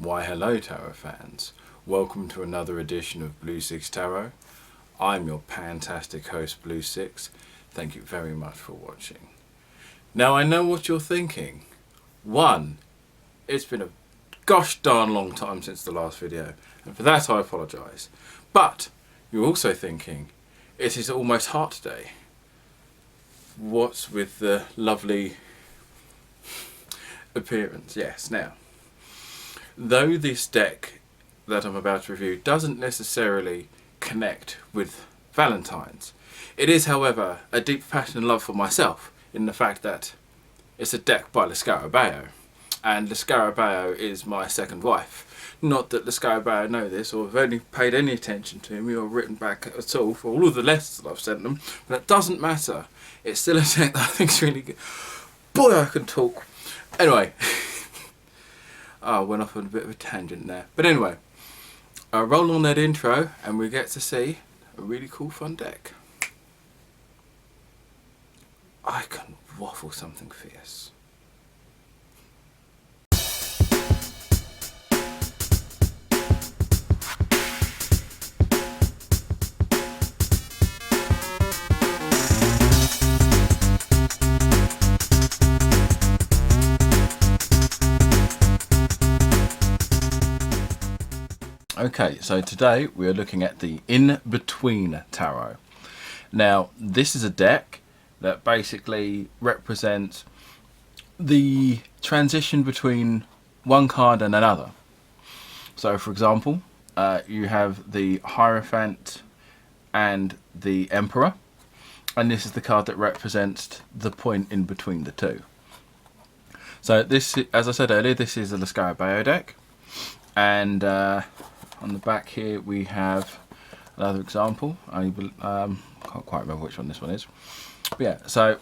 Why hello Tarot fans, welcome to another edition of Blue Sicx Tarot. I'm your fantastic host Blue Sicx. Thank you very much for watching. Now I know what you're thinking. One, it's been a gosh darn long time since the last video, and for that I apologise. But you're also thinking, it is almost Heart Day. What's with the lovely appearance? Yes, now, though this deck that I'm about to review doesn't necessarily connect with Valentine's, it is, however, a deep passion and love for myself in the fact that it's a deck by Reveiw, and Reveiw is my second wife. Not that Reveiw know this or have only paid any attention to me or written back at all for all of the letters that I've sent them, but that doesn't matter. It's still a deck that I think is really good. Boy, I can talk. Anyway. I went off on a bit of a tangent there. But anyway, roll on that intro and we get to see a really cool fun deck. I can waffle something fierce. Okay, so today we are looking at the In-Between Tarot. Now, this is a deck that basically represents the transition between one card and another. So, for example, you have the Hierophant and the Emperor, and this is the card that represents the point in between the two. So, this, as I said earlier, this is a Reveiw deck, and on the back here we have another example. I can't quite remember which one this one is. But yeah, so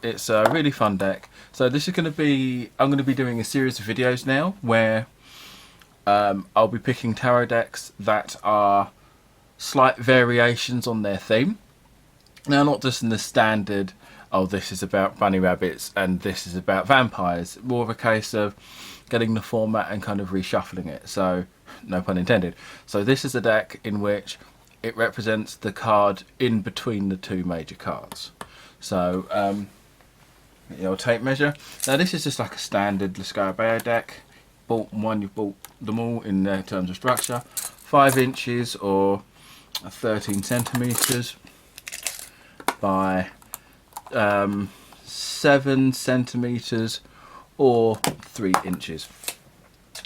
it's a really fun deck. So this is going to be, I'm going to be doing a series of videos now where I'll be picking tarot decks that are slight variations on their theme. Now, not just in the standard, oh, this is about bunny rabbits and this is about vampires. More of a case of getting the format and kind of reshuffling it. So, no pun intended. So this is a deck in which it represents the card in between the two major cards. So, your tape measure. Now this is just like a standard Reveiw deck. Bought one, you've bought them all in terms of structure. 5 inches or 13 centimeters by 7 centimeters or 3 inches.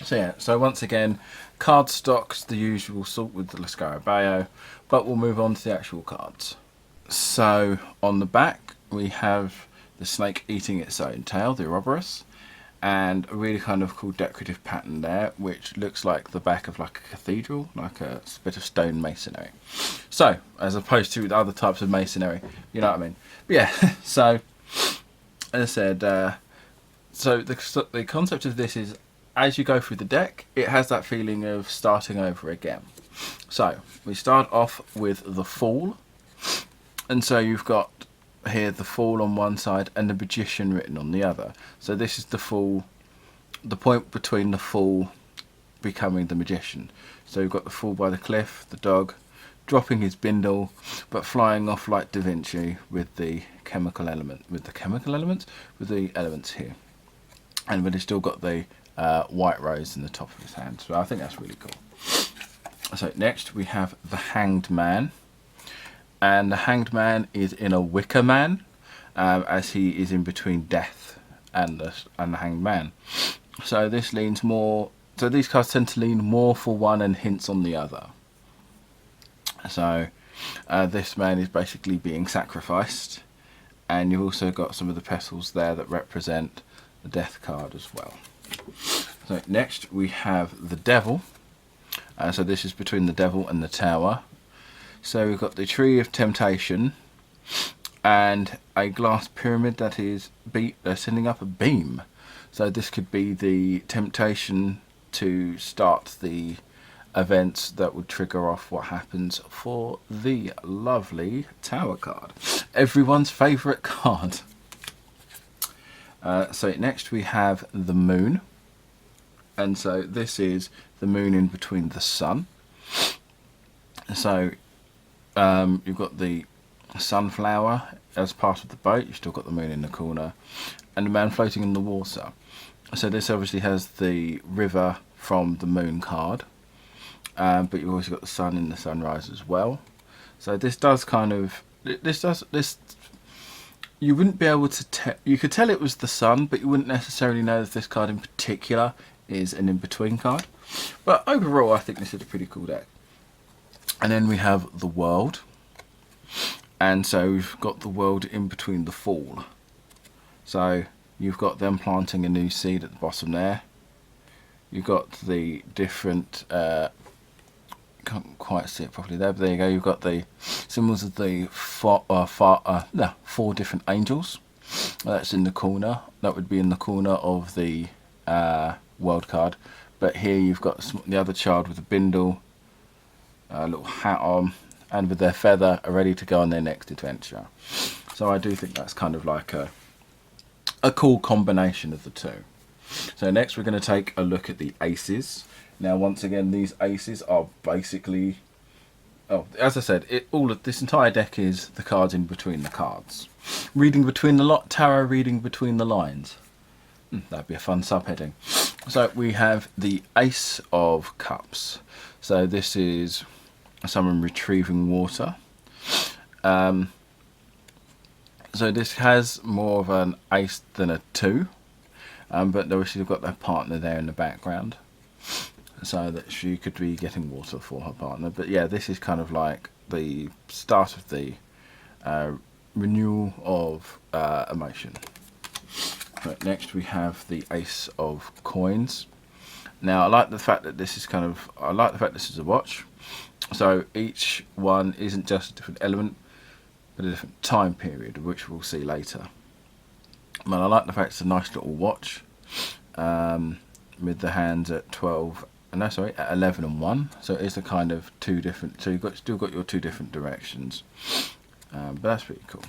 So yeah, so once again, card stock's the usual sort with the Reveiw, but we'll move on to the actual cards. So on the back we have the snake eating its own tail, the Ouroboros, and a really kind of cool decorative pattern there, which looks like the back of like a cathedral, like a bit of stone masonry. So, as opposed to other types of masonry, you know what I mean? But yeah, so as I said, so the concept of this is, as you go through the deck, it has that feeling of starting over again. So we start off with the Fool, and so you've got here the Fool on one side and the Magician written on the other. So this is the Fool, the point between the Fool becoming the Magician. So you've got the Fool by the cliff, the dog dropping his bindle, but flying off like Da Vinci with the chemical element, with the elements here, and but he's still got the white rose in the top of his hand. So I think that's really cool. So next we have the Hanged Man, and the Hanged Man is in a wicker man, as he is in between death and the Hanged Man. So this leans more, so these cards tend to lean more for one and hints on the other. So this man is basically being sacrificed, and you've also got some of the petals there that represent the death card as well. So next we have the Devil. So this is between the Devil and the Tower. So we've got the Tree of Temptation and a glass pyramid that is sending up a beam. So this could be the temptation to start the events that would trigger off what happens for the lovely Tower card. Everyone's favourite card. So next we have the Moon. And so this is the moon in between the sun. So you've got the sunflower as part of the boat. You've still got the moon in the corner, and the man floating in the water. So this obviously has the river from the moon card, but you've also got the sun in the sunrise as well. So this does kind of this. You wouldn't be able to tell. You could tell it was the sun, but you wouldn't necessarily know that this card in particular is an in-between card. But overall, I think this is a pretty cool deck. And then we have the world, and so we've got the world in between the fall. So you've got them planting a new seed at the bottom there. You've got the different. Can't quite see it properly there, but there you go. You've got the symbols of the four different angels. That's in the corner. That would be in the corner of the world card. But here you've got the other child with a bindle, a little hat on, and with their feather are ready to go on their next adventure. So I do think that's kind of like a cool combination of the two. So next we're going to take a look at the aces. Now once again, these aces are basically, as I said, this entire deck is the cards in between the cards. Reading between the tarot reading between the lines. That'd be a fun subheading. So we have the Ace of Cups. So this is someone retrieving water. So this has more of an ace than a two, but obviously they've got their partner there in the background, so that she could be getting water for her partner. But yeah, this is kind of like the start of the renewal of emotion. But next we have the Ace of Coins. Now I like the fact that this is this is a watch. So each one isn't just a different element, but a different time period, which we'll see later. But I like the fact it's a nice little watch, with the hands at 11 and 1. So it's a kind of two different. So you've still got your two different directions, but that's pretty cool.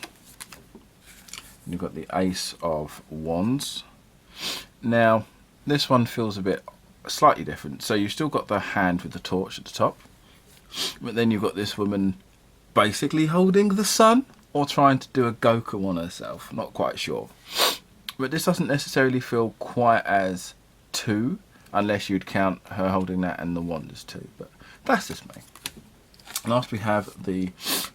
And you've got the Ace of Wands. Now this one feels a bit slightly different. So you've still got the hand with the torch at the top, but then you've got this woman basically holding the sun or trying to do a Goku on herself. Not quite sure. But this doesn't necessarily feel quite as two, unless you'd count her holding that and the wand as two. But that's just me. Last we have the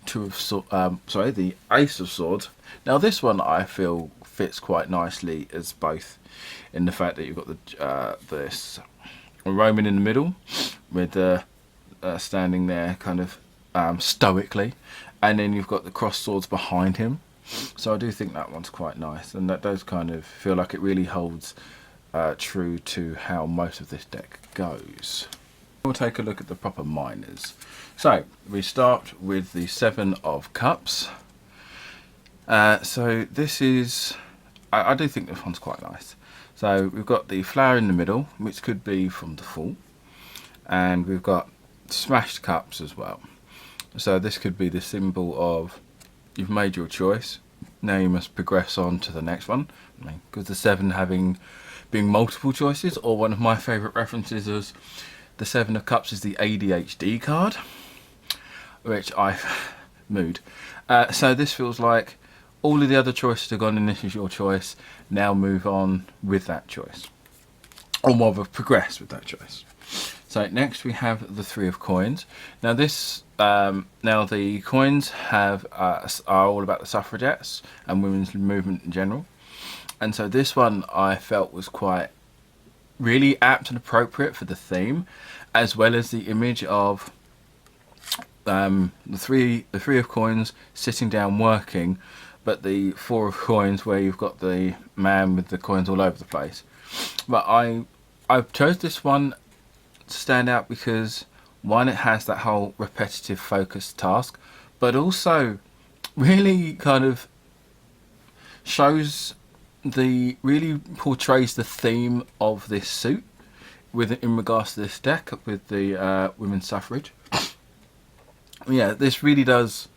the Ace of Swords. Now this one I feel fits quite nicely as both, in the fact that you've got this Roman in the middle with standing there kind of stoically, and then you've got the crossed swords behind him. So I do think that one's quite nice, and that does kind of feel like it really holds true to how most of this deck goes. We'll take a look at the proper minors. So we start with the Seven of Cups. So this is, I do think this one's quite nice. So we've got the flower in the middle, which could be from the Fool, and we've got smashed cups as well. So this could be the symbol of you've made your choice, now you must progress on to the next one. Because the 7 being multiple choices, or one of my favourite references is the 7 of Cups is the ADHD card, which mood. So this feels like all of the other choices have gone and this is your choice, now move on with that choice, or more of a progress with that choice. So next we have the 3 of Coins. Now this, now the coins are all about the suffragettes and women's movement in general. And so this one I felt was quite really apt and appropriate for the theme, as well as the image of the three of Coins sitting down working, but the 4 of Coins where you've got the man with the coins all over the place. But I chose this one to stand out because, one, it has that whole repetitive focused task, but also really kind of really portrays the theme of this suit in regards to this deck with the women's suffrage. Yeah, this really does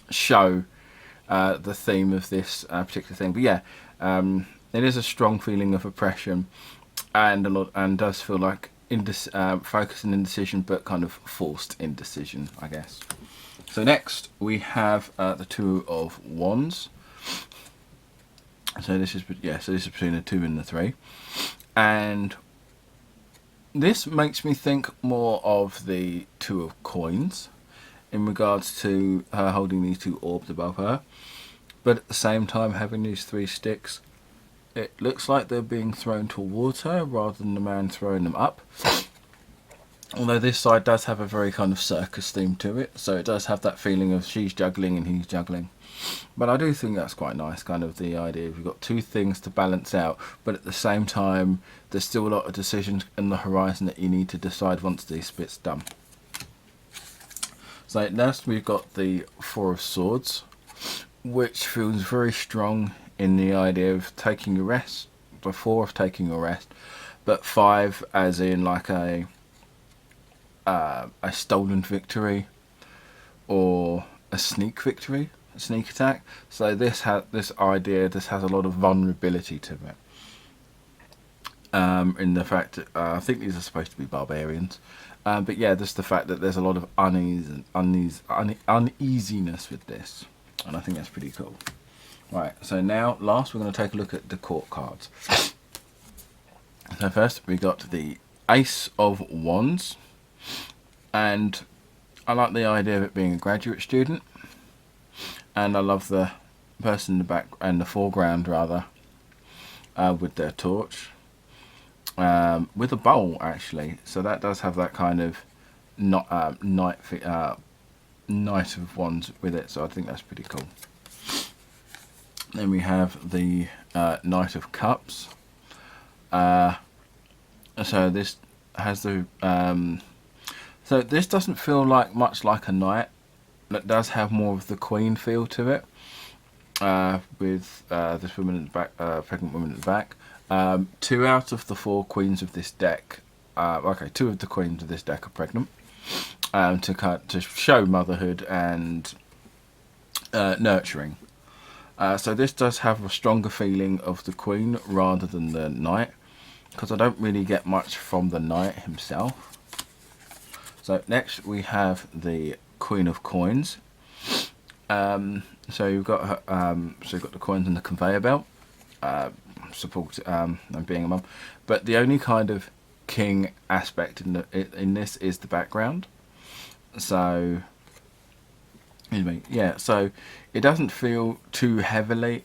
show the theme of this particular thing. But yeah, it is a strong feeling of oppression, and does feel like focus and indecision, but kind of forced indecision, I guess. So next we have the Two of Wands. So this is between the 2 and the 3, and this makes me think more of the Two of Coins in regards to her holding these 2 orbs above her, but at the same time having these 3 sticks. It looks like they're being thrown towards her rather than the man throwing them up. Although this side does have a very kind of circus theme to it, so it does have that feeling of she's juggling and he's juggling. But I do think that's quite nice, kind of the idea of you've got 2 things to balance out, but at the same time there's still a lot of decisions in the horizon that you need to decide once this bit's done. So next we've got the Four of Swords, which feels very strong in the idea of taking a rest, the 4 of taking a rest, but 5 as in like a stolen victory or a sneak victory, a sneak attack. So this has a lot of vulnerability to it. In the fact that, I think these are supposed to be barbarians, but yeah, just the fact that there's a lot of uneasiness with this, and I think that's pretty cool. Right, so now last we're going to take a look at the court cards. So first we got the Ace of Wands, and I like the idea of it being a graduate student, and I love the person in the back and the foreground rather, with their torch, with a bowl actually. So that does have that kind of Knight of Wands with it. So I think that's pretty cool. Then we have the Knight of Cups. So this has the so this doesn't feel much like a knight. It does have more of the Queen feel to it, with this woman in the back, pregnant woman at the back. 2 out of the 4 queens of this deck, 2 of the queens of this deck are pregnant, to show motherhood and nurturing. So this does have a stronger feeling of the Queen rather than the Knight, because I don't really get much from the Knight himself. So next we have the Queen of Coins. So you've got her, so you've got the coins on the conveyor belt, support and being a mum. But the only kind of king aspect in this is the background. So yeah, so it doesn't feel too heavily.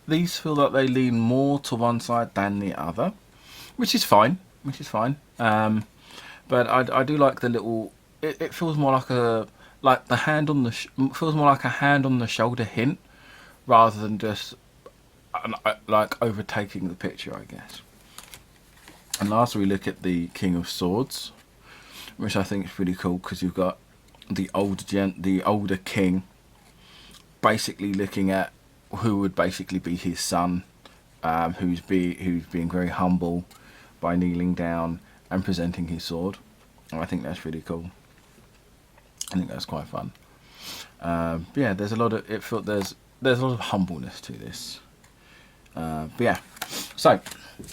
These feel like they lean more to one side than the other, which is fine. But I do like the little. It feels more like the hand on the feels more like a hand on the shoulder hint, rather than just like overtaking the picture, I guess. And last we look at the King of Swords, which I think is pretty cool because you've got the older king, basically looking at who would basically be his son, who's being very humble by kneeling down and presenting his sword. And I think that's really cool. I think that's quite fun. Yeah, there's a lot of there's a lot of humbleness to this. But yeah, so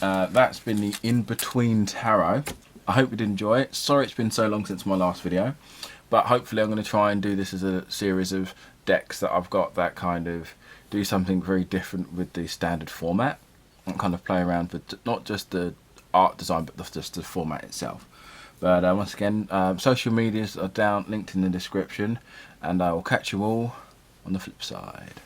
that's been the In Between Tarot. I hope you did enjoy it. Sorry it's been so long since my last video, but hopefully I'm going to try and do this as a series of decks that I've got that kind of do something very different with the standard format and kind of play around with not just the art design but just the format itself. But once again, social medias are linked in the description, and I will catch you all on the flip side.